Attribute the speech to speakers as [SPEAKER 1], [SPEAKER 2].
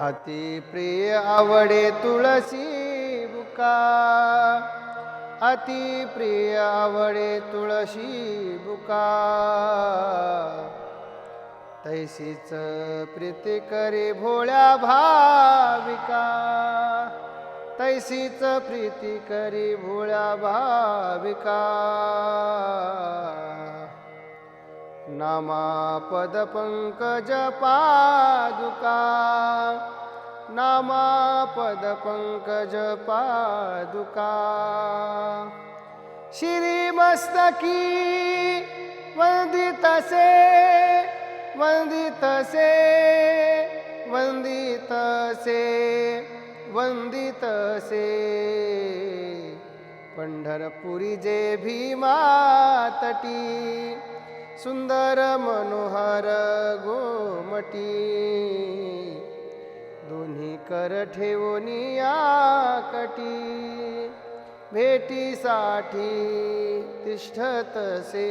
[SPEAKER 1] अति प्रिय आवडे तुळशी बुका, अति प्रिय आवडे तुळशी बुका. तैसीच प्रीती करी भोळ्या भाविका, तैसीच प्रीती करी भोळ्या भाविका. नामा पद पंकज पादुका, नामा पद पंकज पादुका. शिरी मस्तकी वंदितसे, वंदितसे, वंदितसे, वंदितसे. पंढरपुरी जे भीमा तटी, सुंदर मनोहर गोमटी. दोन्ही कर ठेवोनिया कटी, भेटीसाठी तिष्ठतसे.